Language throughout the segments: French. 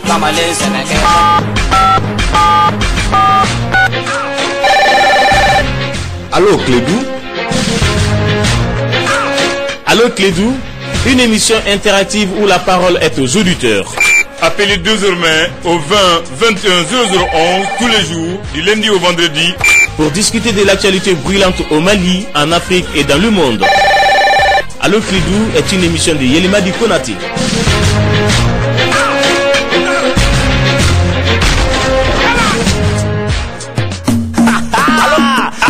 Kamalen Sénégal. Allô Clédou. Allô Clédou, une émission interactive où la parole est aux auditeurs. Appelez désormais au 20 21 0011 tous les jours, du lundi au vendredi, pour discuter de l'actualité brûlante au Mali, en Afrique et dans le monde. Allô Clédou est une émission de Yelimadi Konaté.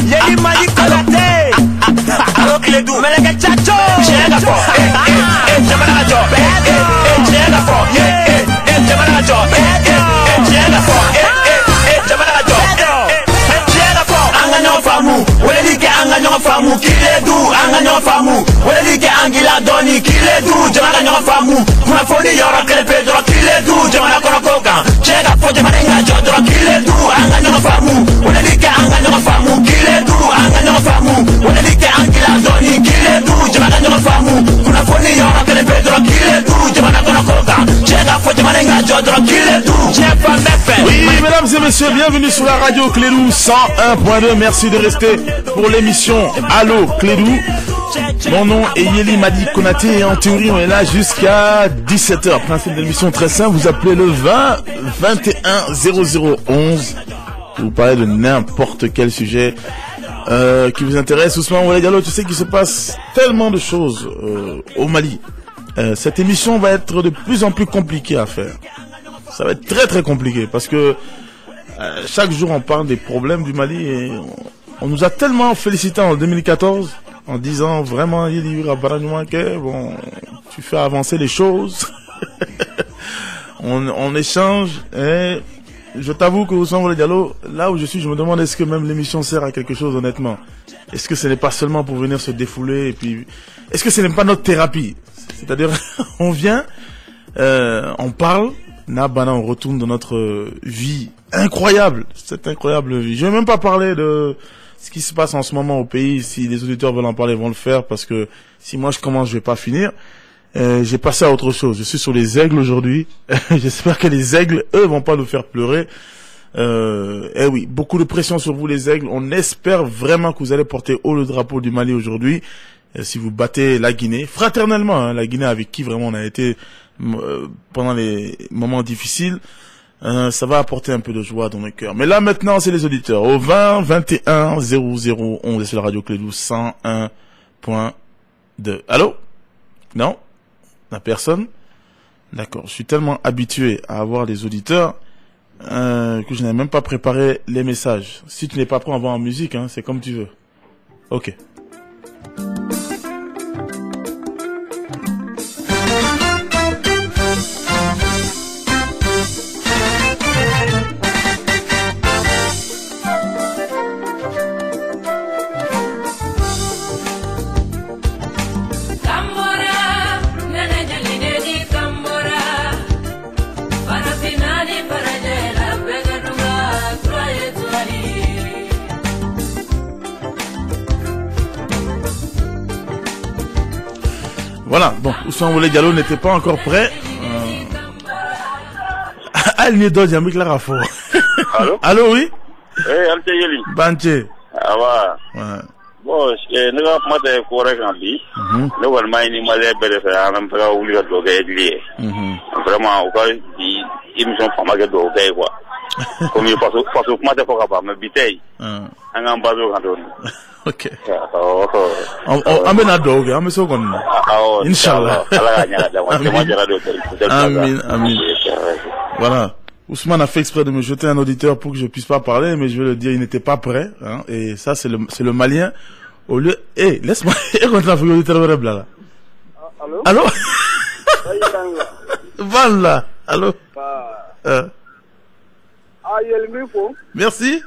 Yelimadi Konaté. Allô Clédou, Meleka Chacho. Chega fo, Jamana Jo, chega fo, Jamana Jo, chega fo, Jamana Jo, chega fo. Anga nyo famu, wele ke anga nyo famu, Kiledu, anga nyo famu, wele ke angila doni, Kiledu, Jamana nyo famu, kuna foni yoro krepe dro, Kiledu, Jamana kono koka, chega fo Jamana nga jo dro, Kiledu, anga nyo famu, wele ke anga nyo famu, Kiledu, anga nyo famu, wele ke angila doni, Kiledu, Jamana nyo famu, kuna foni yoro krepe dro, Kiledu, Jamana kono koka, chega fo Jamana nga jo dro, Kiledu, chefa mefe. Oui, mesdames et messieurs, bienvenue sur la radio Clédou 101.2. Merci de rester pour l'émission Allô Clédou. Mon nom est Yelimadi Konaté et en théorie on est là jusqu'à 17h. Principe de l'émission très simple, vous appelez le 20 21 0011. Vous parlez de n'importe quel sujet qui vous intéresse. Ousmane Ouellet Diallo, tu sais qu'il se passe tellement de choses au Mali. Cette émission va être de plus en plus compliquée à faire. Ça va être très très compliqué parce que chaque jour on parle des problèmes du Mali et on nous a tellement félicité en 2014 en disant vraiment bon, tu fais avancer les choses. on échange et je t'avoue que Ousmane Ouellet Diallo, là où je suis, je me demande est-ce que même l'émission sert à quelque chose honnêtement. Est-ce que ce n'est pas seulement pour venir se défouler et puis est-ce que ce n'est pas notre thérapie? C'est-à-dire on vient, on parle, on retourne dans notre vie incroyable, cette incroyable vie. Je vais même pas parler de ce qui se passe en ce moment au pays. Si les auditeurs veulent en parler, ils vont le faire parce que si moi je commence, je vais pas finir. J'ai passé à autre chose. Je suis sur les aigles aujourd'hui. J'espère que les aigles, eux, vont pas nous faire pleurer. Eh oui, beaucoup de pression sur vous les aigles. On espère vraiment que vous allez porter haut le drapeau du Mali aujourd'hui. Si vous battez la Guinée, fraternellement, hein, la Guinée avec qui vraiment on a été pendant les moments difficiles, ça va apporter un peu de joie dans le cœur. Mais là maintenant, c'est les auditeurs. Au 20 21 0011, c'est la radio Clédou 101.2. Allô? Non? La personne? D'accord. Je suis tellement habitué à avoir les auditeurs que je n'ai même pas préparé les messages. Si tu n'es pas prêt, on va en musique, hein, c'est comme tu veux. Ok. Voilà, bon, Ousmane Ouellet Diallo n'était pas encore prêt. Elle n'est pas Jamik Larafo. Allô? Allô, oui? Eh, Alte Yeli. Banche. Ah, ouais. Ouais. Bon, nous avons pas de correct en vie. Nous avons pas de malheur, mais nous avons pas oublié de gagner. Vraiment, au cas où ils me sont pas mal de gagner, quoi. Comme il passe au matin pour avoir ma bouteille. Un embargo quand on. Ok. On met un dog, on met ça comme. Inch'Allah. Amin, amin. Voilà. Ousmane a fait exprès de me jeter un auditeur pour que je puisse pas parler, mais je vais le dire, il n'était pas prêt, hein, et ça, c'est le Malien. Au lieu, laisse-moi, contre la figure auditeur là. Allô? Allô? Voilà. Allô? Merci.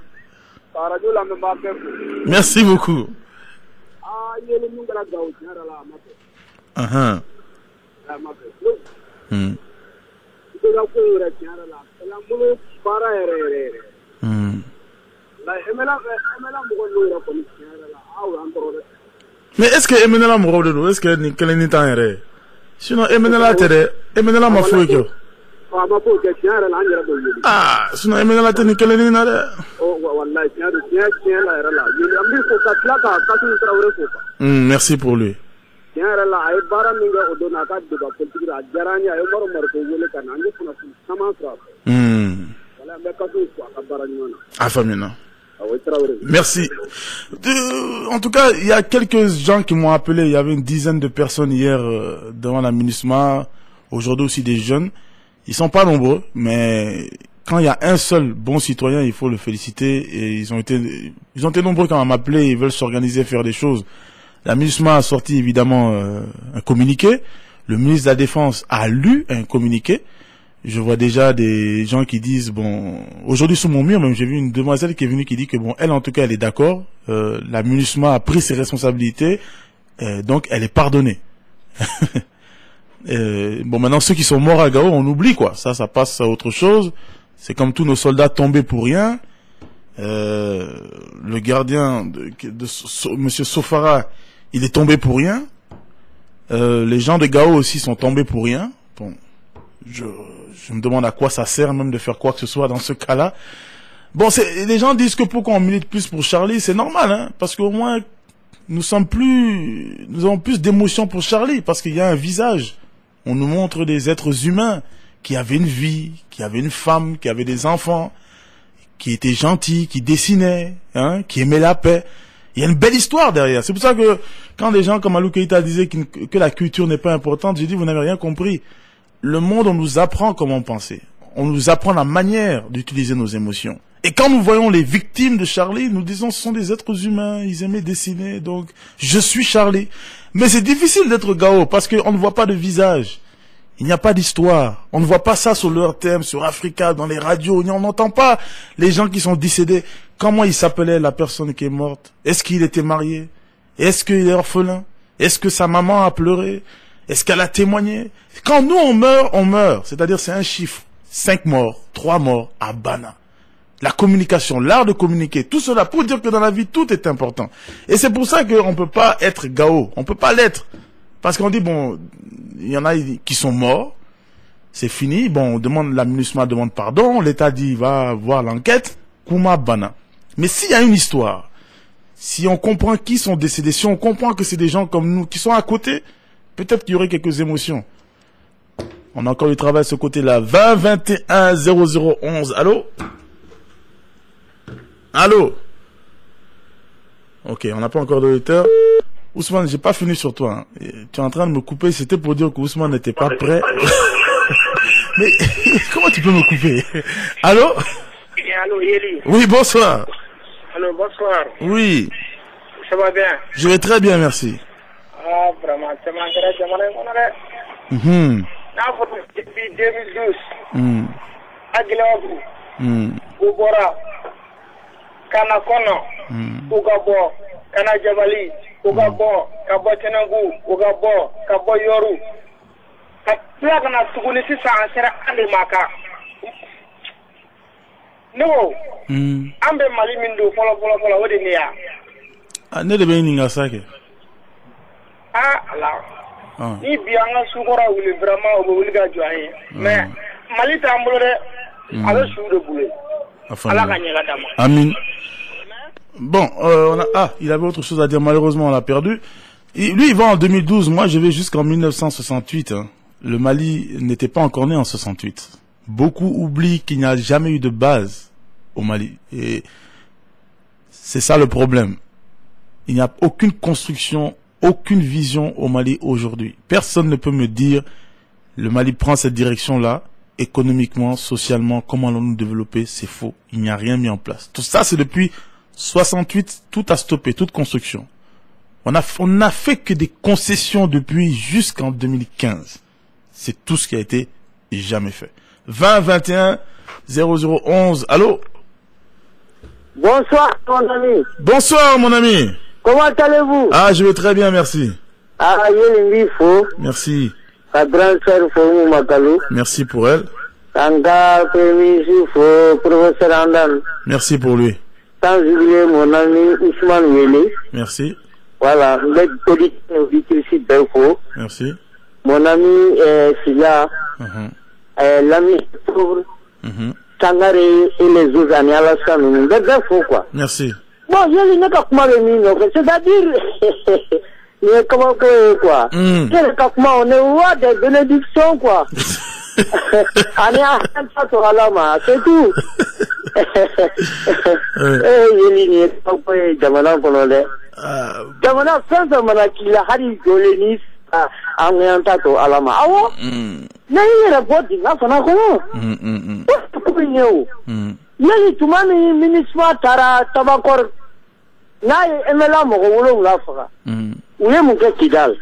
Merci beaucoup. Mais est-ce que Emenela Mouroudou, est-ce que Nikeleni Tanere? Sinon, Emenela Tere, Emenela Mafouiko. Ah, sinon, il la technique, elle est là. Merci pour lui. Merci. En tout cas, il y a quelques gens qui m'ont appelé. Il y avait une dizaine de personnes hier devant la MINUSMA. Aujourd'hui aussi des jeunes. Ils sont pas nombreux, mais quand il y a un seul bon citoyen, il faut le féliciter. Et ils ont été nombreux quand on m'a appelé. Ils veulent s'organiser, faire des choses. La MINUSMA a sorti évidemment un communiqué. Le ministre de la Défense a lu un communiqué. Je vois déjà des gens qui disent, bon, aujourd'hui sous mon mur, même j'ai vu une demoiselle qui est venue qui dit que bon, elle en tout cas elle est d'accord. La MINUSMA a pris ses responsabilités, donc elle est pardonnée. Bon, maintenant ceux qui sont morts à Gao, on oublie quoi. Ça passe à autre chose. C'est comme tous nos soldats tombés pour rien. Le gardien de Monsieur Sofara, il est tombé pour rien. Les gens de Gao aussi sont tombés pour rien. Bon, je me demande à quoi ça sert même de faire quoi que ce soit dans ce cas-là. Bon, les gens disent que pourquoi on milite plus pour Charlie, c'est normal, hein, parce qu'au moins nous avons plus d'émotions pour Charlie, parce qu'il y a un visage. On nous montre des êtres humains qui avaient une vie, qui avaient une femme, qui avaient des enfants, qui étaient gentils, qui dessinaient, hein, qui aimaient la paix. Il y a une belle histoire derrière. C'est pour ça que quand des gens comme Alou Keïta disaient que la culture n'est pas importante, j'ai dit vous n'avez rien compris. Le monde, on nous apprend comment penser. On nous apprend la manière d'utiliser nos émotions. Et quand nous voyons les victimes de Charlie, nous disons ce sont des êtres humains, ils aimaient dessiner, donc je suis Charlie. Mais c'est difficile d'être Gao parce qu'on ne voit pas de visage. Il n'y a pas d'histoire. On ne voit pas ça sur leur thème, sur Africa, dans les radios. On n'entend pas les gens qui sont décédés. Comment il s'appelait la personne qui est morte? Est-ce qu'il était marié? Est-ce qu'il est orphelin? Est-ce que sa maman a pleuré? Est-ce qu'elle a témoigné? Quand nous on meurt. C'est-à-dire c'est un chiffre. 5 morts, 3 morts à Bana. La communication, l'art de communiquer, tout cela pour dire que dans la vie tout est important. Et c'est pour ça qu'on ne peut pas être Gao. On ne peut pas l'être. Parce qu'on dit, bon, il y en a qui sont morts. C'est fini. Bon, la MINUSMA demande pardon. L'État dit, il va voir l'enquête. Kouma Bana. Mais s'il y a une histoire, si on comprend qui sont décédés, si on comprend que c'est des gens comme nous qui sont à côté, peut-être qu'il y aurait quelques émotions. On a encore du travail de ce côté-là. 20 21 0011. Allô? Allô? Ok, on n'a pas encore d'auditeur. Ousmane, j'ai pas fini sur toi. Hein. Tu es en train de me couper. C'était pour dire que Ousmane n'était pas prêt. Mais comment tu peux me couper? Allô? Allô, Yeli. Oui, bonsoir. Allô, bonsoir. Oui. Ça va bien? Je vais très bien, merci. Ah, vraiment, c'est ma depuis 2012. Aglabu. Ubora. Kanakono. Ugabo. Kanajabali. Ugabo. Kabo Tenangu. Ugabo. Kabo Yoru. Kapla kana tuguni sisa ansera ande maka. No. Ambe mali mindu follow wodi niya. Ah, ne de be ninga sake. Ah, Allah. Ni bianga sukora wuli vraiment o wuli ga joye. Mais mali tambulo de ala sou de boulé. Allah ka nyela dama. Amin. Bon, il avait autre chose à dire, malheureusement on l'a perdu. Lui il va en 2012, moi je vais jusqu'en 1968. Hein. Le Mali n'était pas encore né en 68. Beaucoup oublient qu'il n'y a jamais eu de base au Mali. Et c'est ça le problème. Il n'y a aucune construction, aucune vision au Mali aujourd'hui. Personne ne peut me dire le Mali prend cette direction-là, économiquement, socialement, comment allons-nous développer? C'est faux. Il n'y a rien mis en place. Tout ça, c'est depuis 68, tout a stoppé, toute construction. On n'a fait que des concessions depuis jusqu'en 2015. C'est tout ce qui a été jamais fait. 20 21 0011. Allô? Bonsoir, mon ami. Bonsoir, mon ami. Comment allez-vous? Ah, je vais très bien, merci. Ah, il faut. Merci. Sa grande sœur, faut Makalou. Merci pour elle. Tanga, professeur Andan. Merci pour lui. Sans oublier mon ami Ousmane Wele. Merci. Voilà, l'aide politique ici d'Info. Merci. Mon ami Silla. l'ami pauvre, Sangare et les autres années à la salle, faux quoi. Merci. Bon, je n'ai pas comment le c'est-à-dire, il est comment quoi. On est roi des bénédictions quoi. On est à la c'est tout. Il n'y a pas de Jamana Colonel. Jamana France, qui a Harry Golenis à Miantato Alama. Ah ouais? N'a pas dit, là, on a comment? Yali tumani ministre tara tabakor na emela mo wolo la fara uye mo ke kidal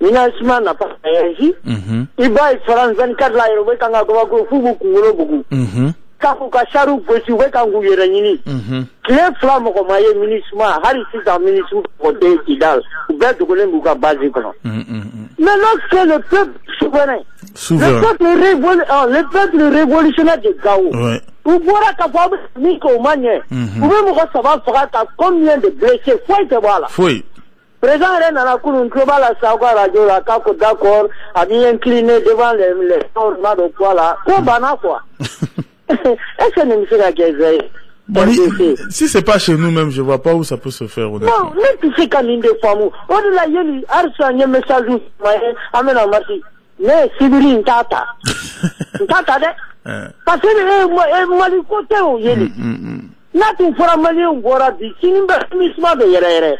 ministre na pa yaji ibai France 24 la yero kanga ko fubu kungolo bugu ka ko ka sharu gosi we kangu yera nyini kle flam ko maye ministre hari sisa ministre ko de kidal be to ko le buga base ko mais lorsque le peuple souverain le peuple révolutionnaire de Gao vous pourrez capable Nico Magne vous pouvez me savoir combien de blessés faut te voilà oui présent rien dans la cour globale à savoir radio la kako d'accord a bien incliné devant les normes de quoi là quoi bana quoi est-ce que nous c'est la guerre si c'est pas chez nous même je vois pas où ça peut se faire honnêtement non mais tu sais quand une des femmes on la yeli arsa nye message amena marti mais Sibiri Tata Tata de parce que moi du côté où yeli na tu fera mali on bora di sinimba misma de yere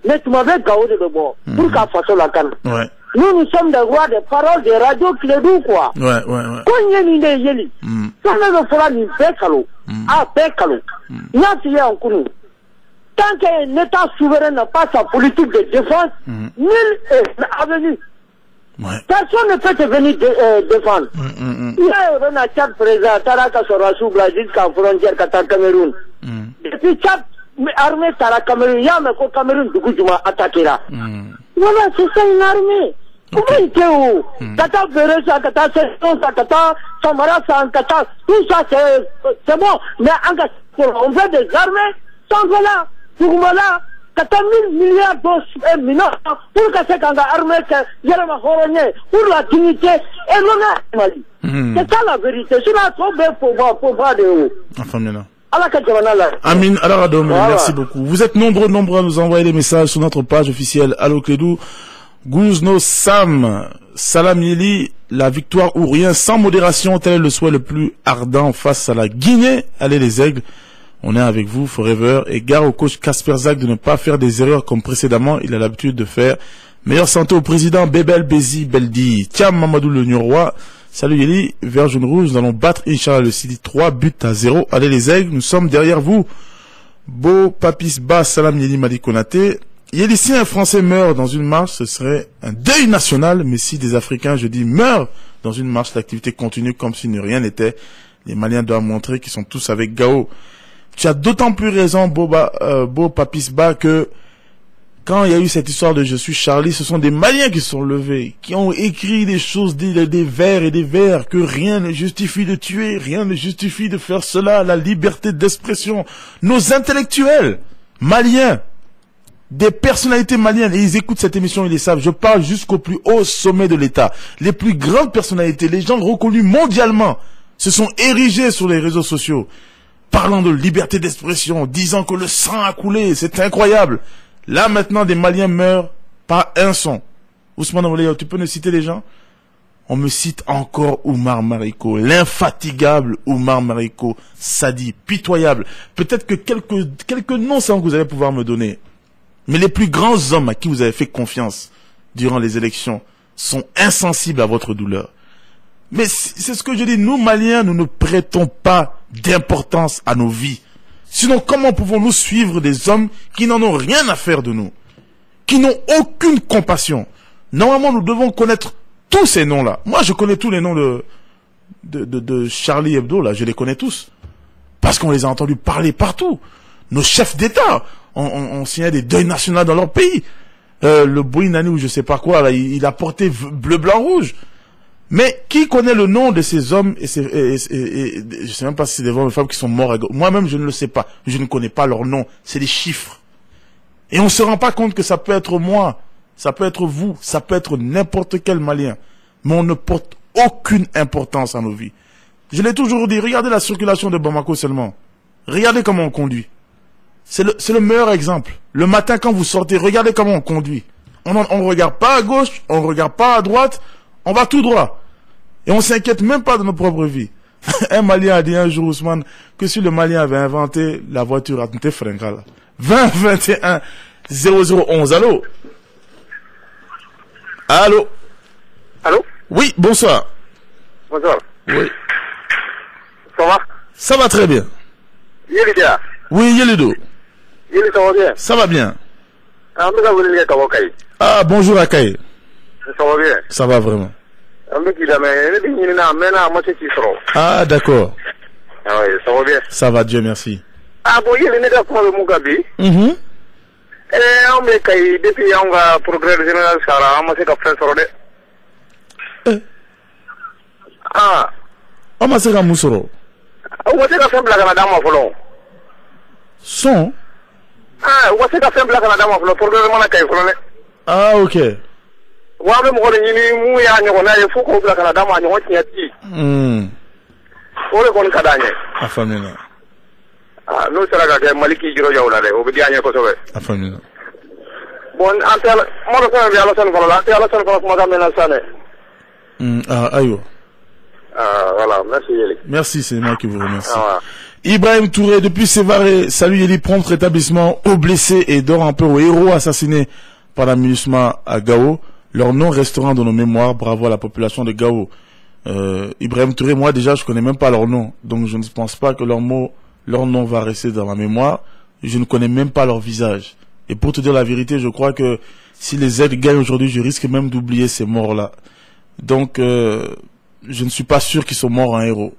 mais tu m'avais gaou de bon pour qu'à façon la canne nous sommes des rois des paroles des radios Clédou quoi quand yeli de yeli ça ne fera ni bekalo bekalo n'a si en kunu tant qu'un État souverain n'a pas sa politique de défense nul est avenu. Personne ne peut te venir défendre. Il y a un Tchad présent, Taraka Sorasou, jusqu'à frontière Qatar Cameroun. Depuis Tchad, armée Taraka Cameroun, il y a un Cameroun du coup du attaqué là. Voilà, c'est ça une armée. Comment il était où Qatar Berecha, Qatar Session, Qatar Samara, Qatar, tout ça c'est bon. Mais on fait des armées sans voilà, pour voilà. 14 000 milliards de millions pour que cette armée pour la dignité et l'honneur. C'est ça la vérité. C'est la trop belle pour voir de haut. Enfin, maintenant. Amin Alaradom, merci beaucoup. Vous êtes nombreux à nous envoyer des messages sur notre page officielle Allo Clédou. Gouzno Sam, Salam Yeli, la victoire ou rien, sans modération, tel est le souhait le plus ardent face à la Guinée. Allez les aigles. On est avec vous, Forever, et gare au coach Kasper Zak de ne pas faire des erreurs comme précédemment, il a l'habitude de faire. Meilleure santé au président Bebel Bezi Beldi. Tiam Mamadou le Niorois. Salut Yeli, vert jaune rouge, nous allons battre Inch'Allah le Sidi 3-0. Allez les aigles, nous sommes derrière vous. Beau Papis Bas, Salam Yeli Madi Konaté. Yeli, si un Français meurt dans une marche, ce serait un deuil national, mais si des Africains, je dis, meurent dans une marche, l'activité continue comme si ne rien n'était. Les Maliens doivent montrer qu'ils sont tous avec Gao. Tu as d'autant plus raison, Beau Papisba, que quand il y a eu cette histoire de Je suis Charlie, ce sont des Maliens qui se sont levés, qui ont écrit des choses, des vers et des vers, que rien ne justifie de tuer, rien ne justifie de faire cela, la liberté d'expression. Nos intellectuels maliens, des personnalités maliennes, et ils écoutent cette émission, ils les savent, je parle jusqu'au plus haut sommet de l'État. Les plus grandes personnalités, les gens reconnus mondialement, se sont érigés sur les réseaux sociaux. Parlant de liberté d'expression, disant que le sang a coulé, c'est incroyable. Là maintenant, des Maliens meurent par un son. Ousmane Ouléa, tu peux nous citer les gens? On me cite encore Oumar Mariko, l'infatigable Oumar Mariko, Sadi, pitoyable. Peut-être que quelques noms sans que vous allez pouvoir me donner. Mais les plus grands hommes à qui vous avez fait confiance durant les élections sont insensibles à votre douleur. Mais c'est ce que je dis, nous Maliens, nous ne prêtons pas d'importance à nos vies. Sinon, comment pouvons-nous suivre des hommes qui n'en ont rien à faire de nous, qui n'ont aucune compassion? Normalement, nous devons connaître tous ces noms-là. Moi, je connais tous les noms de Charlie Hebdo, là, je les connais tous. Parce qu'on les a entendus parler partout. Nos chefs d'État ont signé des deuils nationaux dans leur pays. Le Bouinani ou je sais pas quoi, là, il a porté bleu, blanc, rouge. Mais qui connaît le nom de ces hommes et je sais même pas si c'est des hommes ou des femmes qui sont morts. Moi-même, je ne le sais pas. Je ne connais pas leur nom. C'est des chiffres. Et on se rend pas compte que ça peut être moi, ça peut être vous, ça peut être n'importe quel Malien. Mais on ne porte aucune importance à nos vies. Je l'ai toujours dit, regardez la circulation de Bamako seulement. Regardez comment on conduit. C'est le meilleur exemple. Le matin quand vous sortez, regardez comment on conduit. On ne regarde pas à gauche, on ne regarde pas à droite, on va tout droit. Et on s'inquiète même pas de notre propre vie. Un Malien a dit un jour, Ousmane, que si le Malien avait inventé la voiture à Tinté Frenka, 20 21 0011. Allô? Allô? Allô? Oui, bonsoir. Bonsoir. Oui. Ça va? Ça va très bien. Yelidia. Oui, Yelido. Yeli, ça va bien? Ça va bien. Ah, bonjour Akaye. Ça va bien? Ça va vraiment. Ah, d'accord. Ah oui, ça va bien. Ça va, Dieu merci. Ah bon, Yeli, n'est-ce pas le Mugabe? On me caille depuis on va progrès général Sara, on m'a fait faire sur le. Ah. On m'a fait un moussoro. On m'a fait faire blague à la dame en folon. Son? Ah, on m'a fait faire blague à la dame en folon, progrès de mon accueil. Ah, ok. Wabe mo ni ni mu ya nyoko na yefu ko blague à la dame en nyoko tiati. Ole kon kadanye. Afamina. Ah, nous sera que Maliki Giro Yaoulade, au Bidiane Kosovo. Afamina. Bon, Antel, moi, je vais à la scène pour la scène. Ah, aïe. Voilà, merci Yeli. Merci, c'est moi qui vous remercie. Ibrahim Touré, depuis Sévaré, salut Yeli, prompt rétablissement aux blessés et dort un peu aux héros assassinés par la MINUSMA à Gao. Leur nom restera dans nos mémoires. Bravo à la population de Gao. Ibrahim Touré, moi déjà, je connais même pas leur nom. Donc je ne pense pas que leur nom va rester dans ma mémoire. Je ne connais même pas leur visage. Et pour te dire la vérité, je crois que si les aides gagnent aujourd'hui, je risque même d'oublier ces morts-là. Donc, je ne suis pas sûr qu'ils sont morts en héros.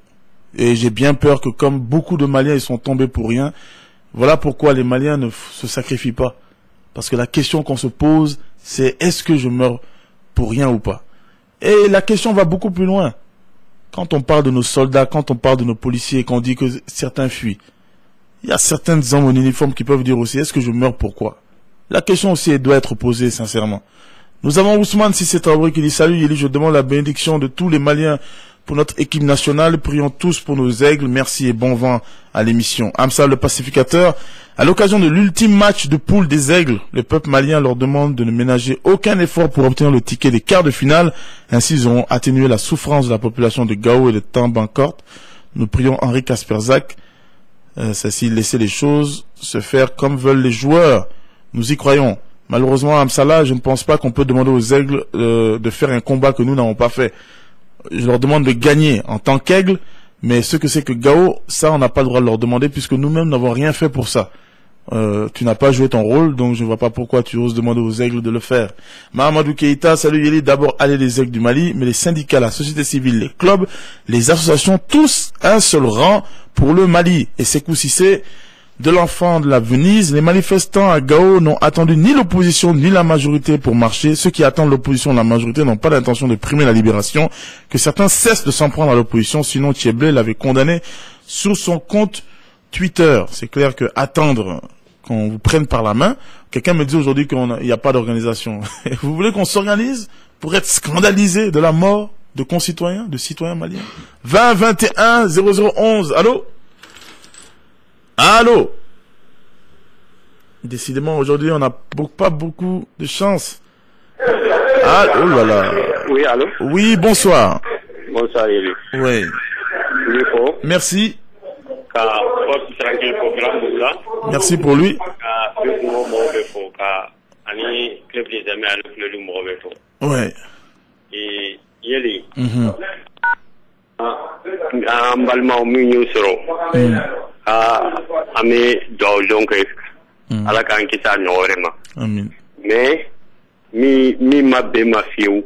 Et j'ai bien peur que comme beaucoup de Maliens, ils sont tombés pour rien. Voilà pourquoi les Maliens ne se sacrifient pas. Parce que la question qu'on se pose, c'est est-ce que je meurs pour rien ou pas? Et la question va beaucoup plus loin. Quand on parle de nos soldats, quand on parle de nos policiers, qu'on dit que certains fuient, il y a certains hommes en uniforme qui peuvent dire aussi, est-ce que je meurs pourquoi? La question aussi doit être posée sincèrement. Nous avons Ousmane Sissé Traoré qui dit, salut Yeli, je demande la bénédiction de tous les Maliens pour notre équipe nationale. Prions tous pour nos aigles. Merci et bon vent à l'émission. Amsa le pacificateur, à l'occasion de l'ultime match de poule des aigles, le peuple malien leur demande de ne ménager aucun effort pour obtenir le ticket des quarts de finale. Ainsi, ils auront atténué la souffrance de la population de Gao et de Tambacourt. Nous prions Henri Kasperzak. C'est-à-dire laisser les choses se faire comme veulent les joueurs. Nous y croyons. Malheureusement, à Amsala, je ne pense pas qu'on peut demander aux aigles de faire un combat que nous n'avons pas fait. Je leur demande de gagner en tant qu'aigle, mais ce que c'est que Gao, ça on n'a pas le droit de leur demander puisque nous-mêmes n'avons rien fait pour ça. Tu n'as pas joué ton rôle, donc je ne vois pas pourquoi tu oses demander aux aigles de le faire. Mahamadou Keïta, salut Yeli, d'abord allez les aigles du Mali, mais les syndicats, la société civile, les clubs, les associations, tous un seul rang pour le Mali. Et Sékou Cissé, de l'enfant de la Venise, les manifestants à Gao n'ont attendu ni l'opposition ni la majorité pour marcher. Ceux qui attendent l'opposition et la majorité n'ont pas l'intention de primer la libération. Que certains cessent de s'en prendre à l'opposition, sinon Thieblé l'avait condamné sur son compte Twitter. C'est clair que attendre qu'on vous prenne par la main. Quelqu'un me dit aujourd'hui qu'il n'y a pas d'organisation. Vous voulez qu'on s'organise pour être scandalisé de la mort de concitoyens, de citoyens maliens? 20 21 0011. Allô? Allô? Décidément, aujourd'hui, on n'a pas beaucoup de chance. Ah, oh là là. Oui, allô? Oui, bonsoir. Bonsoir, Yeli. Oui. Merci. Merci pour lui. Ouais. Yeli. Balma mu soro. Ami do donc ala kan kita nyorema. Amin. Mais mi mabbe ma fiu.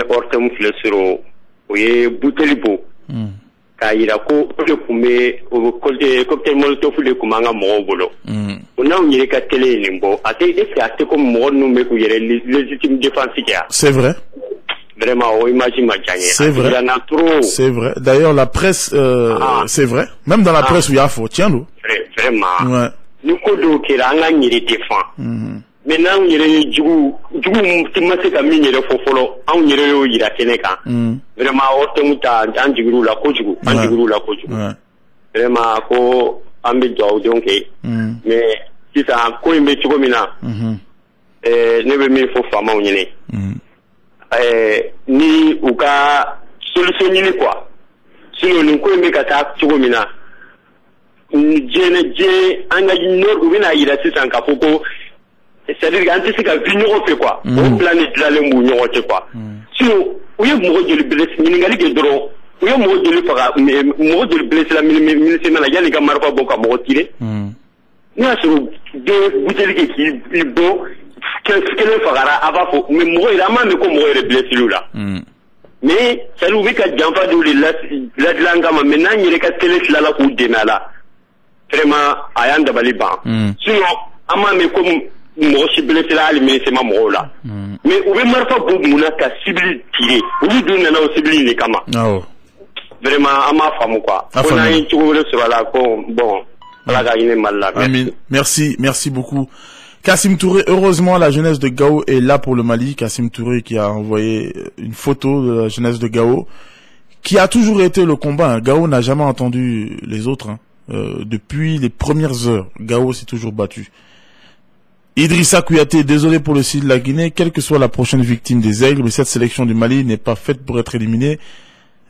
Ortem flesoro oye butelibo. Kaira ko kume o cocktail molotov le kumanga mo bolo. On a une ka télé nimbo. Ate comme mo no me ku yere légitime défense kia. C'est vrai. Vraiment, on imagine ma gagné. C'est vrai. Il y en a trop. C'est vrai. D'ailleurs, la presse, c'est vrai. Même dans la presse où il y a faux, tiens-nous. Vraiment. Ouais. Nous, kodo, qui a un défend. maintenant on yɛrɛ jugu ti ma se ka min yɛrɛ fɔ fɔlɔ anw yɛrɛ y'o yira kɛnɛ kan vraiment o tɛmu ta an jigir'u la kojugu vraiment ko an bɛ duwawudenw kɛ mais sisan ko in bɛ cogo min na ne bɛ min fɔ faamaw ɲɛna ni u ka solution ɲini quoi sinon nin ko in bɛ ka taa cogo min na diɲɛ an ka u bɛna yira sisan k'a fɔ ko c'est-à-dire an tɛ se ka vi ɲɔgɔn fɛ quoi o plan de dilanlen b'u ɲɔgɔn cɛ quoi sinon u ye mɔgɔ joli blessé ɲininkali kɛ dɔrɔn u ye mɔgɔ joli faga mɔgɔ joli blessé la ministère la yanni ka marifa bɔ ka mɔgɔ tirer ne y'a sɔrɔ den buteli kɛ k'i bɔ kelen fagara a b'a fɔ mais mɔgɔ yɛrɛ an m'a mɛn ko mɔgɔ yɛrɛ blessé la mais c'est-à-dire u bɛ ka janfa dɔw de ladilan kama mais n'an yɛrɛ ka télé tilala k'u dɛmɛ a la vraiment a y'an dabali ban sinon an m'a mɛn ko mɔgɔ si blessé la hali ministère ma mɔgɔw la mais u bɛ marifa bɔ mun na ka civil tirer olu dun nana o civil de kama vraiment an m'a faamu quoi ko n'an ye cogo wɛrɛ sɔrɔ a la ko bon ala ka hinɛ Mali la. Merci beaucoup. Kassim Touré, heureusement la jeunesse de Gao est là pour le Mali. Kassim Touré qui a envoyé une photo de la jeunesse de Gao, qui a toujours été le combat. Gao n'a jamais entendu les autres. Depuis les premières heures, Gao s'est toujours battu. Idrissa Kouyaté, désolé pour le sud de la Guinée, quelle que soit la prochaine victime des aigles, mais cette sélection du Mali n'est pas faite pour être éliminée.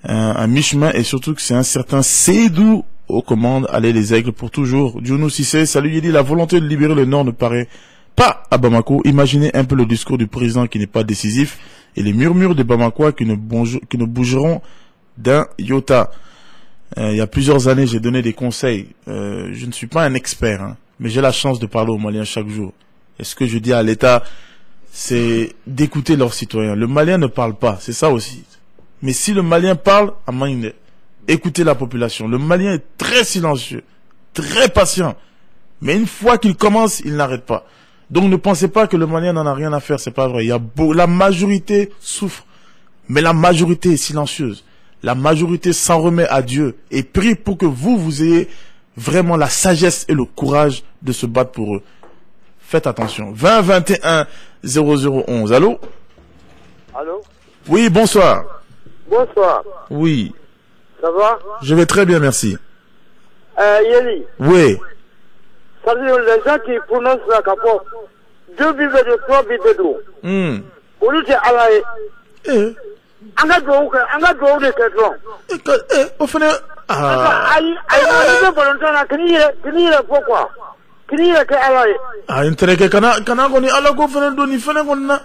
Un mi-chemin et surtout que c'est un certain Seydou aux commandes. Allez les aigles pour toujours. Djounou Sissé, salut Yedi, la volonté de libérer le Nord ne paraît pas à Bamako. Imaginez un peu le discours du président qui n'est pas décisif et les murmures des Bamakois qui ne bougeront d'un iota. Il y a plusieurs années, j'ai donné des conseils. Je ne suis pas un expert, mais j'ai la chance de parler aux Maliens chaque jour. Et ce que je dis à l'État, c'est d'écouter leurs citoyens. Le Malien ne parle pas, c'est ça aussi. Mais si le Malien parle, écoutez la population. Le Malien est très silencieux, très patient. Mais une fois qu'il commence, il n'arrête pas. Donc ne pensez pas que le Malien n'en a rien à faire, c'est pas vrai. La majorité souffre, mais la majorité est silencieuse. La majorité s'en remet à Dieu et prie pour que vous ayez vraiment la sagesse et le courage de se battre pour eux. Faites attention. 20 21 0011. Allô? Allô? Oui, bonsoir. Bonsoir. Oui. Ça va? Je vais très bien, merci. Yeli. Oui. Ça veut dire les gens qui prononcent la capote, 2 bibes de 3 bibes d'eau. Au lieu de aller. On a droit de question. Au final. Pourquoi? Intérêt que kana koni ala ko fana doni fana konna.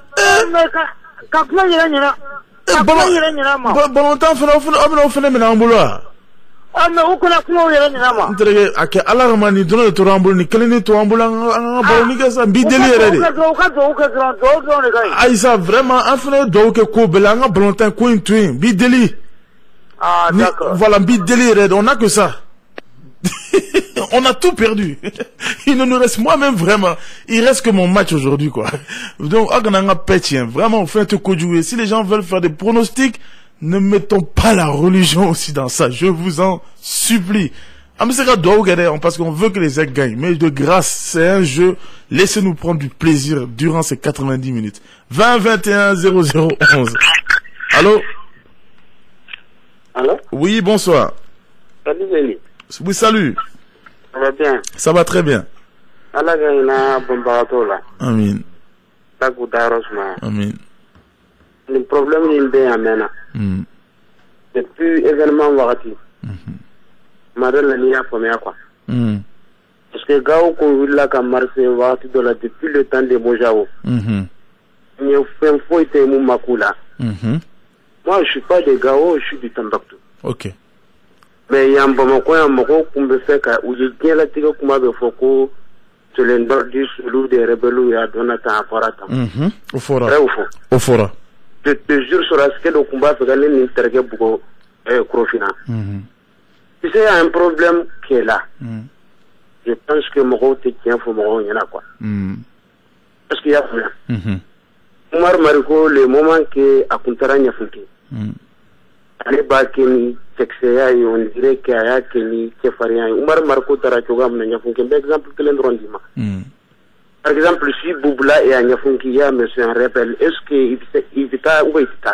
Kapla yera Bon temps fana mena ambulwa. Mais où qu'on a clos yera nyina ma. Intérêt ake ala ramani dono to ambul ni keleni to ambula nga boloni ka sa bideli yere de. Aïssa vraiment afana do ke ko belanga bon temps ko intui bideli. Ah d'accord. Voilà bideli yere, on a que ça. On a tout perdu. Il ne nous reste moi-même vraiment. Il reste que mon match aujourd'hui, quoi. Donc, vraiment, faites que jouer. Si les gens veulent faire des pronostics, ne mettons pas la religion aussi dans ça. Je vous en supplie. Parce qu'on veut que les aigles gagnent. Mais de grâce, c'est un jeu. Laissez-nous prendre du plaisir durant ces 90 minutes. 20 21 0011. Allô? Allô? Oui, bonsoir. Salut, Zélie. Oui, salut. Ça va bien? Ça va très bien. Allah gagne bombato là. Amin. La goudarosma. Amin. Le problème il est amena. Depuis événement warati. Madame la nia première quoi. Parce que Gao qu'on villa comme Marseille warati de là depuis le temps de Mojao. Il fait un faux été mon makula. Moi je suis pas de Gao, je suis du Tambactou. Ok. Mais il y a un moment où on peut faire où il y a la tige comme avec Foko, sur l'endroit du des rebelles où il y a Donata à Farata. Au fora. Très au fond. Au fora. Je te jure sur la scène au combat, il y a un intergue beaucoup crofina. Tu sais, il y a un problème qui est là. Je pense que Moro te tient pour Moro, il y en a quoi. Parce qu'il y a rien. Omar Mariko, le moment que à Kuntara Nyafuki. Ale ba keni texeya yi on dirait que aya keni kefaria Umar Marco tara choga mna nyafunke exemple kelen rondima Par exemple, si Bouboula et Agnafunkiya, mais c'est un rebelle, est-ce qu'il était où il était?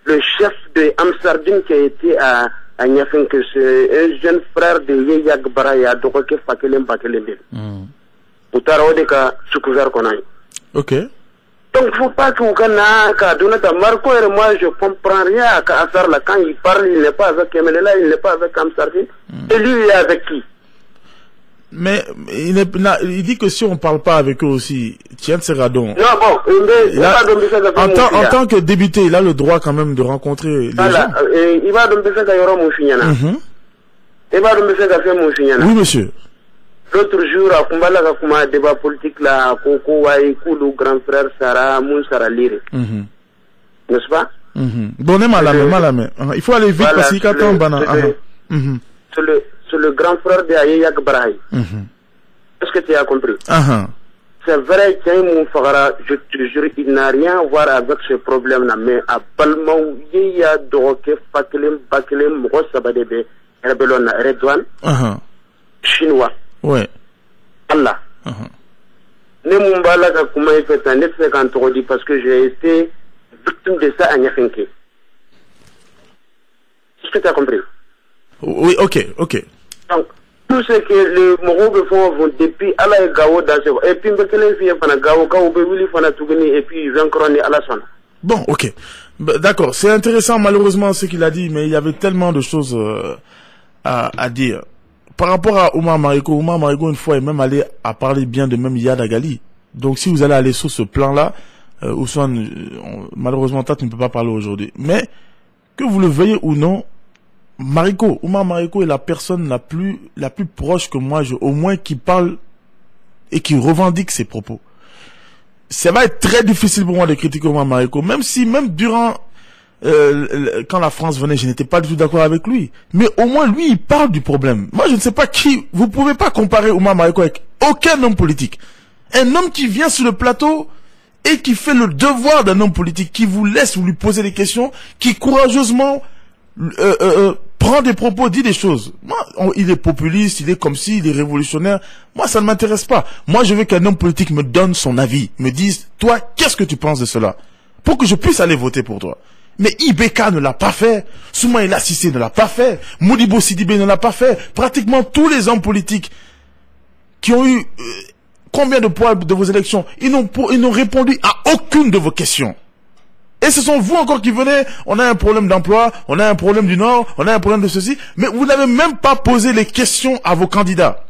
Le chef de Amsterdam qui a été à Agnafunkiya, c'est un jeune frère de Yeyak Baraya, donc il faut qu'il ait Ok. Donc, il ne faut pas que Marco et moi, je ne comprends rien à Kassar là. Quand il parle, il n'est pas avec Kemelela, il n'est pas avec Amsterdam. Et lui, il est avec qui? Mais il dit que si on ne parle pas avec eux aussi, tiens, c'est radon. Non, bon, en tant que député, il a le droit quand même de rencontrer les gens. Il va domber ça d'ailleurs mon fignana. Il va domber ça d'ailleurs mon fignana. Oui, monsieur. L'autre jour, à Kumbala, à débat politique là, Koko, Waïkou, grand frère Sarah, Moun Sarah Lire. N'est-ce pas? Donnez-moi la main. Il faut aller vite parce qu'il y a tant de c'est le grand frère de Ayeyak Brahi. Est-ce que tu as compris? C'est vrai qu'il y a mon frère, je te jure, il n'a rien à voir avec ce problème-là, mais à Balmaou, il y a Doroke, Fakelem, Bakelem, Mros Sabadebe, Rebelon, Redouane, Chinois. Ouais. Allah. Ne Mumbala, comment il fait un effet quand on dit parce que j'ai été victime de ça à Nyafenke. Est-ce que tu as compris? Oui, ok. Donc, tout ce que les Morobes font depuis Allah et Gao dans ce. Et puis, les filles font Gao, Bewili font Tougani, et puis 20 couronnes à la sonne. Bon, ok. D'accord, c'est intéressant malheureusement ce qu'il a dit, mais il y avait tellement de choses à dire. Par rapport à Oumar Mariko, une fois est même allé à parler bien de même Yad Agali. Donc si vous allez aller sur ce plan-là, Ousmane, malheureusement Tat ne peut pas parler aujourd'hui. Mais que vous le veuillez ou non, Oumar Mariko est la personne la plus proche que moi, au moins qui parle et qui revendique ses propos. Ça va être très difficile pour moi de critiquer Oumar Mariko, même durant quand la France venait, je n'étais pas du tout d'accord avec lui. Mais au moins, lui, il parle du problème. Moi, je ne sais pas qui... Vous pouvez pas comparer Oumar Mariko avec aucun homme politique. Un homme qui vient sur le plateau et qui fait le devoir d'un homme politique, qui vous laisse, vous lui posez des questions, qui courageusement prend des propos, dit des choses. Moi, il est populiste, il est comme si, il est révolutionnaire. Moi, ça ne m'intéresse pas. Moi, je veux qu'un homme politique me donne son avis, me dise, toi, qu'est-ce que tu penses de cela? Pour que je puisse aller voter pour toi. Mais Ibeka ne l'a pas fait, Soumaïla Cissé ne l'a pas fait, Modibo Sidibé ne l'a pas fait. Pratiquement tous les hommes politiques qui ont eu combien de poids de vos élections, ils n'ont répondu à aucune de vos questions. Et ce sont vous encore qui venez, on a un problème d'emploi, on a un problème du Nord, on a un problème de ceci, mais vous n'avez même pas posé les questions à vos candidats.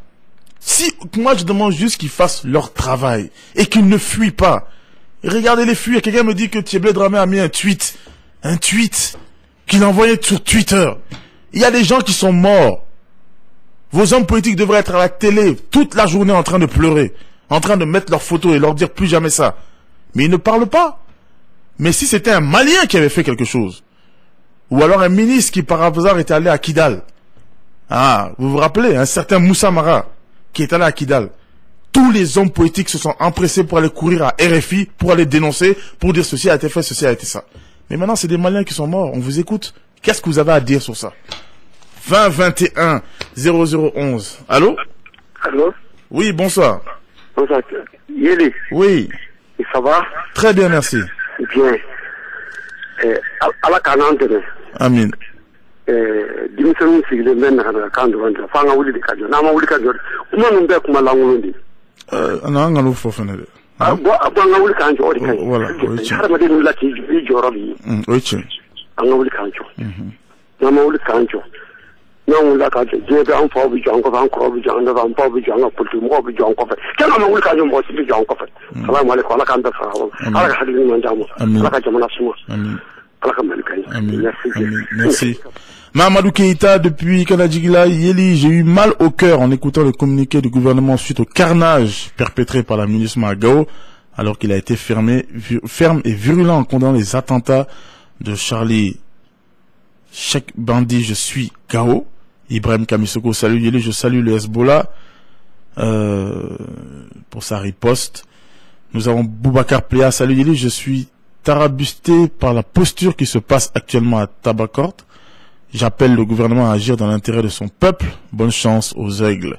Si moi je demande juste qu'ils fassent leur travail et qu'ils ne fuient pas. Et regardez les fuites, quelqu'un me dit que Thieblé Dramé a mis un tweet qu'il a envoyé sur Twitter. Il y a des gens qui sont morts. Vos hommes politiques devraient être à la télé toute la journée en train de pleurer, en train de mettre leurs photos et leur dire plus jamais ça. Mais ils ne parlent pas. Mais si c'était un Malien qui avait fait quelque chose, ou alors un ministre qui par hasard était allé à Kidal, vous vous rappelez, un certain Moussa Mara qui est allé à Kidal, tous les hommes politiques se sont empressés pour aller courir à RFI, pour aller dénoncer, pour dire ceci a été fait, ceci a été ça. Mais maintenant, c'est des Maliens qui sont morts. On vous écoute. Qu'est-ce que vous avez à dire sur ça? 20 21 0011. Allô? Allô? Oui, bonsoir. Bonsoir. Yéli. Oui. Et ça va? Très bien, merci. Bien. Allah kanante. Amin. Dimisoni sigile men na kandu wanda. Fanga wuli de kajo. Na ma wuli kajo. Uma numbe kuma langulondi. Ana ngalo fofene. Nga wuli kanjo ori kai. Voilà. Harama de wula ki jorobi. Oiche. Nga wuli kanjo. Na ma wuli kanjo. Na wula kanjo. Je an fa bi jongo ban ko bi jongo ban pa bi jongo putu mo bi jongo fa. Kana ma wuli kanjo mo bi jongo fa. Salamu alaikum ala kan da fa. Ala ka hadini man jamu. Ala ka jamana suma. Amin. Ala ka malika. Amin. Merci. Mahamadou Keïta, depuis Kanadjigila, Yéli, j'ai eu mal au cœur en écoutant le communiqué du gouvernement suite au carnage perpétré par la milice Gao, alors qu'il a été ferme et virulent en condamnant les attentats de Charlie Cheikh Bandi, je suis Gao. Ibrahim Kamisoko, salut Yéli, je salue le Hezbollah pour sa riposte. Nous avons Boubacar Pléa, salut Yéli, je suis tarabusté par la posture qui se passe actuellement à Tabakort. J'appelle le gouvernement à agir dans l'intérêt de son peuple. Bonne chance aux aigles.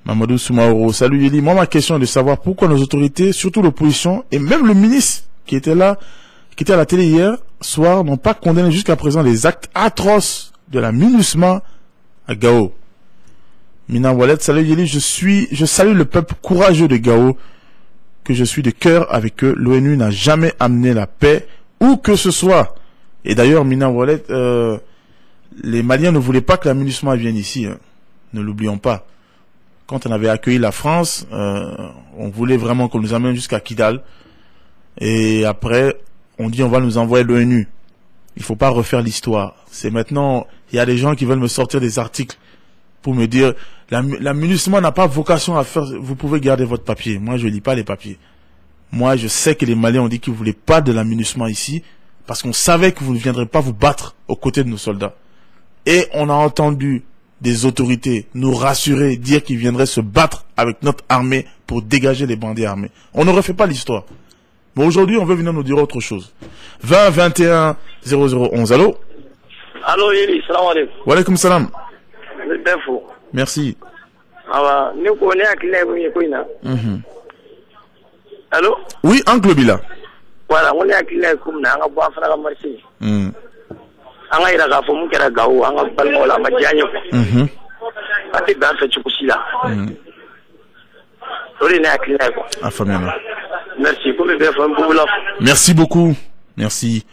Mamadou Soumaoro, salut Yeli. Moi, ma question est de savoir pourquoi nos autorités, surtout l'opposition, et même le ministre qui était là, qui était à la télé hier soir, n'ont pas condamné jusqu'à présent les actes atroces de la MINUSMA à Gao. Mina Wallet, salut Yeli, je salue le peuple courageux de Gao, que je suis de cœur avec eux. L'ONU n'a jamais amené la paix, où que ce soit. Et d'ailleurs, Mina Wallet, les Maliens ne voulaient pas que la MINUSMA vienne ici, hein. Ne l'oublions pas. Quand on avait accueilli la France, on voulait vraiment qu'on nous amène jusqu'à Kidal. Et après, on dit on va nous envoyer l'ONU. Il faut pas refaire l'histoire. C'est maintenant, il y a des gens qui veulent me sortir des articles pour me dire la MINUSMA n'a pas vocation à faire. Vous pouvez garder votre papier. Moi, je lis pas les papiers. Moi, je sais que les Maliens ont dit qu'ils voulaient pas de la MINUSMA ici parce qu'on savait que vous ne viendrez pas vous battre aux côtés de nos soldats. Et on a entendu des autorités nous rassurer, dire qu'ils viendraient se battre avec notre armée pour dégager les bandits armés. On ne refait pas l'histoire. Mais aujourd'hui, on veut venir nous dire autre chose. 20 21 0011. Allô? Allô, Yeli, salam alaikum. Wa alaikum salam. Merci. Allô? Oui, Uncle Bila. Voilà, on est à Kilé comme na nga bo afra marché. Anga ira ga fomu kera gawo anga balmo la majanyo. Ati ba fa chukusila. Ori na Kilé ko. Afamena. Merci pour le BFM Boulouf. Merci beaucoup. Merci.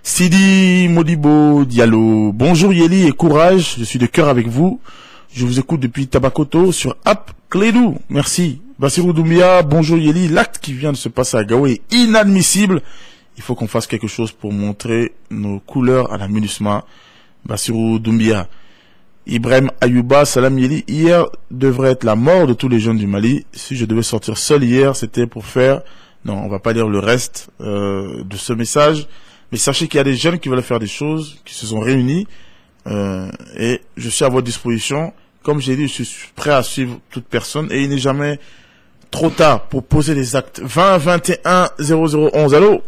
Sidi Modibo Diallo. Bonjour Yeli et courage. Je suis de cœur avec vous. Je vous écoute depuis Tabakoto sur App Clédou. Merci. Bassirou Doumbia, bonjour Yeli. L'acte qui vient de se passer à Gao est inadmissible. Il faut qu'on fasse quelque chose pour montrer nos couleurs à la MINUSMA. Bassirou Doumbia. Ibrahim Ayouba, salam Yeli. Hier devrait être la mort de tous les jeunes du Mali. Si je devais sortir seul hier, c'était pour faire... Non, on va pas lire le reste de ce message. Mais sachez qu'il y a des jeunes qui veulent faire des choses, qui se sont réunis. Et je suis à votre disposition. Comme j'ai dit, je suis prêt à suivre toute personne. Et il n'est jamais trop tard pour poser des actes. 20 21 0011. Allô?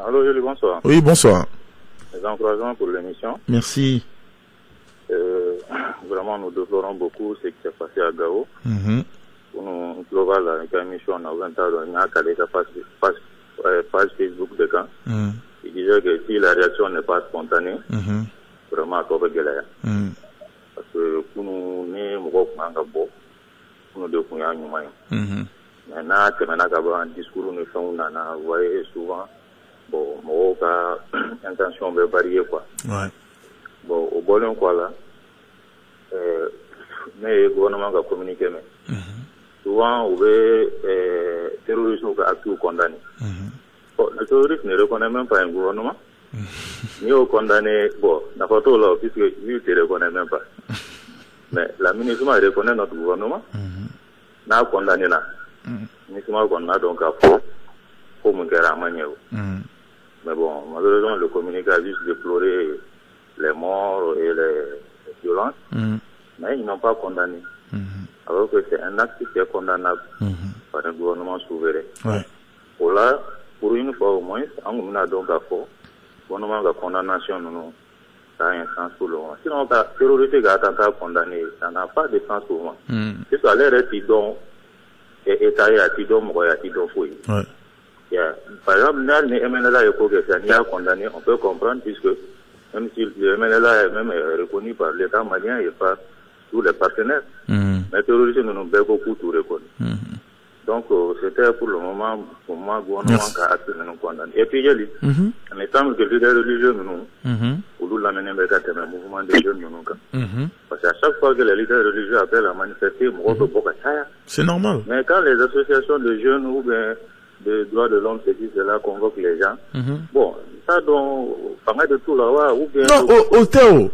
Allô, Yoli, bonsoir. Oui, bonsoir. Les encouragements pour l'émission. Merci. Vraiment, nous déplorons beaucoup ce qui s'est passé à Gao. Pour nous, global, la émission, on a 20 ans, on a calé sa page Facebook de camp. Il disait que si la réaction n'est pas spontanée, vraiment, on va galérer. Parce que pour nous, nous devons y aller. Maintenant, un discours, nous faisons, vous voyez souvent, bon, mon intention va varier, quoi. Bon, au bon quoi là, mais le gouvernement va communiquer, mais souvent, on veut terrorisme qui a tout condamné. Bon, le terrorisme ne reconnaît même pas un gouvernement. Ni au condamné, bon, n'a pas tout là, puisque lui, ne le reconnaît même pas. Mais la MINUSMA reconnaît notre gouvernement. N'a condamné là. MINUSMA condamné donc à faux, comme un gars à Maniou. Mais bon, malheureusement, le communiqué a juste déploré les morts et les violences. Mais ils n'ont pas condamné. Alors que c'est un acte qui est condamnable par un gouvernement souverain. Pour une fois au moins, on a donc à faux. Le gouvernement de condamnation, nous, ça a un sens pour le moment. Sinon, la terrorité qui a attentat condamné, ça n'a pas de sens pour moi. C'est ça, l'air est tidon, et étalé à tidon, mourir à tidon fouille. Par exemple, le MNLA est condamné, on peut comprendre, puisque même si le MNLA est même reconnu par l'État malien et par tous les partenaires, mais terroristes nous ont beaucoup tout reconnu. Donc, c'était pour le moment, pour moi, le gouvernement qui a acté nous condamné. Et puis, il y a dit, en étant que les leaders religieux, nous, pour nous l'amener avec le mouvement des jeunes, nous, parce qu'à chaque fois que les leaders religieux appellent à manifester, c'est normal. Mais quand les associations de jeunes ou bien de droits de l'homme, cela convoquent les gens, bon, ça, donc, parler de tout là, ou bien. Non, Théo.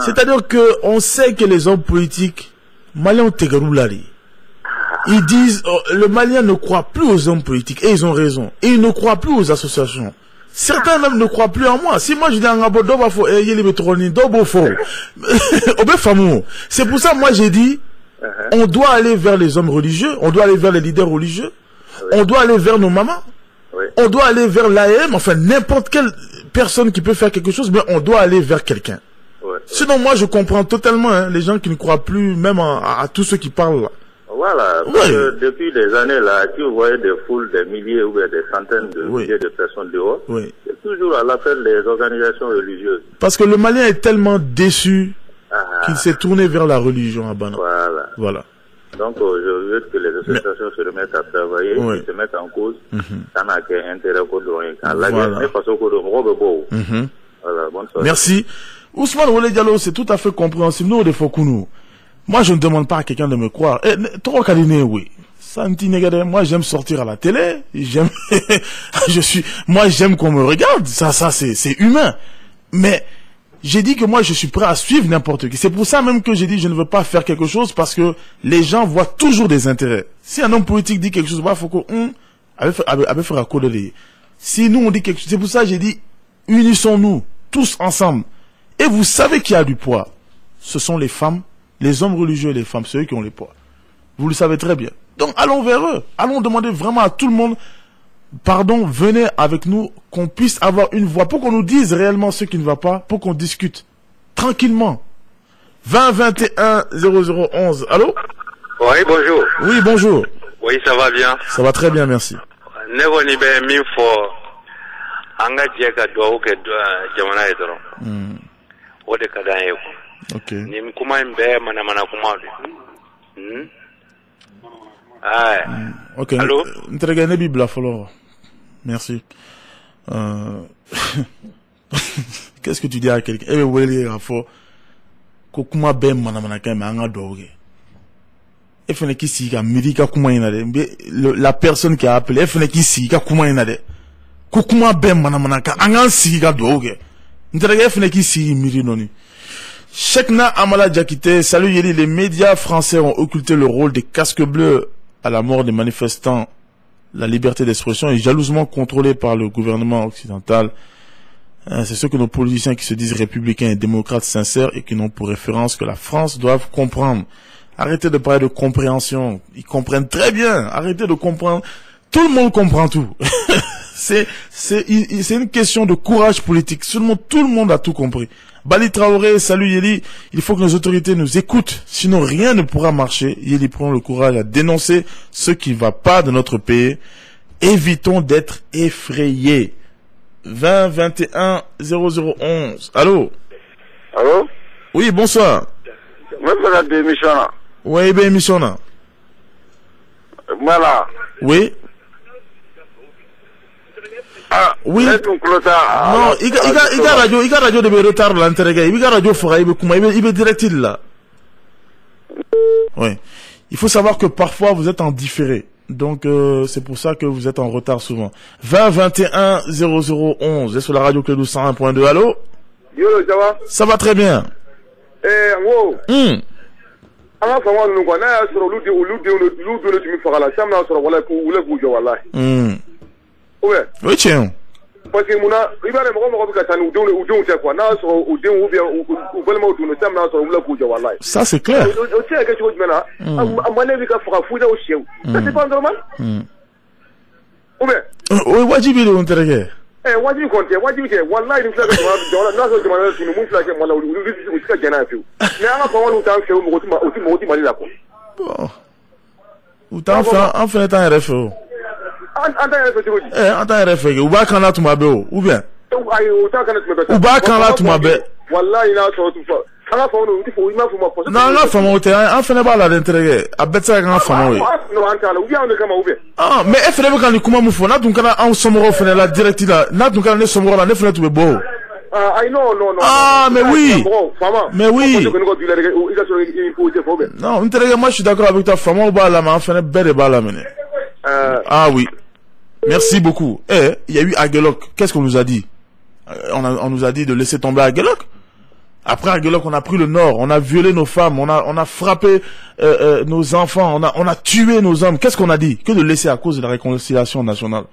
C'est-à-dire que on sait que les hommes politiques, Maliens Tegaroulari, ils disent, le Malien ne croit plus aux hommes politiques, et ils ont raison. Et ils ne croient plus aux associations. Certains même ne croient plus en moi. Si moi je dis en Abodobafo, c'est pour ça, moi j'ai dit, on doit aller vers les hommes religieux, on doit aller vers les leaders religieux, on doit aller vers nos mamans, on doit aller vers l'AM, enfin n'importe quelle personne qui peut faire quelque chose, mais on doit aller vers quelqu'un. Sinon, moi, je comprends totalement les gens qui ne croient plus même à tous ceux qui parlent là. Voilà, parce que depuis des années là, si vous voyez des foules, des milliers ou des centaines de milliers de personnes dehors, c'est toujours à l'appel des organisations religieuses. Parce que le Malien est tellement déçu qu'il s'est tourné vers la religion à Bana. Voilà. Donc, je veux que les associations se remettent à travailler, se mettent en cause. Ça n'a qu'un intérêt pour Merci. Ousmane Wole Diallo, c'est tout à fait compréhensible. Nous, des fois, moi, je ne demande pas à quelqu'un de me croire. Moi, j'aime sortir à la télé. J'aime qu'on me regarde. Ça, c'est humain. Mais, j'ai dit que moi, je suis prêt à suivre n'importe qui. C'est pour ça même que j'ai dit, je ne veux pas faire quelque chose parce que les gens voient toujours des intérêts. Si un homme politique dit quelque chose, il faut que, si nous, on dit quelque chose, c'est pour ça que j'ai dit, unissons-nous, tous ensemble. Et vous savez qui a du poids. Ce sont les femmes, les hommes religieux et les femmes, ceux qui ont les poids. Vous le savez très bien. Donc, allons vers eux. Allons demander vraiment à tout le monde, pardon, venez avec nous, qu'on puisse avoir une voix, pour qu'on nous dise réellement ce qui ne va pas, pour qu'on discute tranquillement. 20 21 0011. Allô? Oui, bonjour. Oui, bonjour. Oui, ça va bien. Ça va très bien, merci. Ok. Ok. Allô? Merci. Qu'est-ce que tu dis à quelqu'un? La personne qui a appelé, Chekna Amala Diakité, salut Yeli, les médias français ont occulté le rôle des casques bleus à la mort des manifestants. La liberté d'expression est jalousement contrôlée par le gouvernement occidental. C'est ce que nos politiciens qui se disent républicains et démocrates sincères et qui n'ont pour référence que la France doivent comprendre. Arrêtez de parler de compréhension. Ils comprennent très bien. Arrêtez de comprendre. Tout le monde comprend tout. C'est une question de courage politique. Seulement tout le monde a tout compris. Bali Traoré, salut Yeli. Il faut que nos autorités nous écoutent. Sinon rien ne pourra marcher. Yeli prend le courage à dénoncer ce qui ne va pas de notre pays. Évitons d'être effrayés. 20 21 0011. Allô? Allô? Oui, bonsoir. Oui, bien émission là. Voilà. Oui. Ah, oui. Non, il y a radio de retard là, il y a radio fora, il est direct là. Oui. Il faut savoir que parfois vous êtes en différé. Donc c'est pour ça que vous êtes en retard souvent. 20 21 0011. Est-ce que la radio Clédou 101.2? Allô? Yo, ça va? Ça va très bien. Wow. Anga fama nu kwa na ya soro lu de tumi fagala sam na soro wala ko wala ku jo wallahi oui tiens parce que muna ibare mo ka tanu udon te kwa na soro udon u balma udon sam na soro wala ku jo wallahi ça c'est clair o tient quelque chose maintenant amane bi ka faga fuda o shew ça c'est pas normal oui wajibi de onterege wajibi konte wajibi ke wallahi ni flaka jona na so jona tunu mun flaka mala u ska jana fiu mais anga fa wonu tan fiu mo ti mali la ko bon ou tan fa en fait tan RFO anta RFO tigoji anta RFO ou ba kan la tuma be ou bien ay o ta kan tuma be ou ba kan la tuma be wallahi na so tu fa anga fa wonu ti fo ima fo ma ko non nga fa mo te en fait ba la d'intérêt abetsa nga fa mo no anta la ou bien on kama ou bien ah mais e fene be kan ni kuma mu fo na dun kana en somoro fene la direct la na dun kana ne somoro la ne fene tu be bo non. Ah, mais oui. Mais oui. Non, moi je suis d'accord avec ta femme. Ah oui. Merci beaucoup. Il y a eu Aguelok. Qu'est-ce qu'on nous a dit? On nous a dit de laisser tomber Aguelok. Après Aguelok, on a pris le nord. On a violé nos femmes. On a frappé nos enfants. On a tué nos hommes. Qu'est-ce qu'on a dit? Que de laisser à cause de la réconciliation nationale.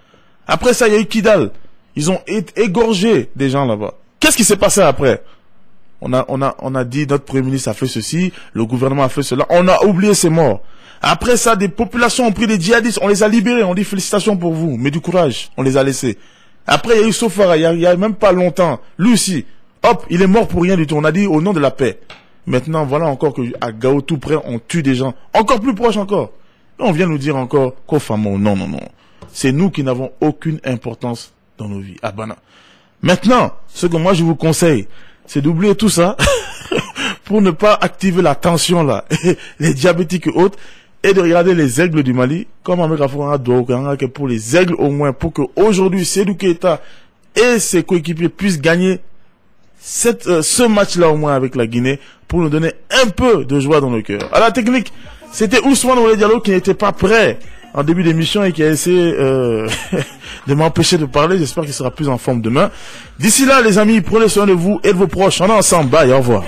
Après ça, il y a eu Kidal. Ils ont égorgé des gens là-bas. Qu'est-ce qui s'est passé après? On a dit notre premier ministre a fait ceci, le gouvernement a fait cela, on a oublié ces morts. Après ça, des populations ont pris des djihadistes, on les a libérés, on dit félicitations pour vous, mais du courage, on les a laissés. Après, il y a eu Sofara, il y a même pas longtemps, lui aussi, hop, il est mort pour rien du tout, on a dit au nom de la paix. Maintenant, voilà encore que à Gao tout près, on tue des gens. Encore plus proches encore. Et on vient nous dire encore qu'au Famo, non. C'est nous qui n'avons aucune importance dans nos vies. Ah ben, maintenant, ce que moi je vous conseille, c'est d'oublier tout ça pour ne pas activer la tension là, les diabétiques et autres, et de regarder les aigles du Mali, comme pour les aigles au moins, pour que aujourd'hui Sédou Keita et ses coéquipiers puissent gagner ce match-là au moins avec la Guinée, pour nous donner un peu de joie dans le cœur. À la technique, c'était Ousmane Oulé Diallo qui n'était pas prêt en début d'émission et qui a essayé de m'empêcher de parler. J'espère qu'il sera plus en forme demain. D'ici là, les amis, prenez soin de vous et de vos proches. On est ensemble. Bye, au revoir.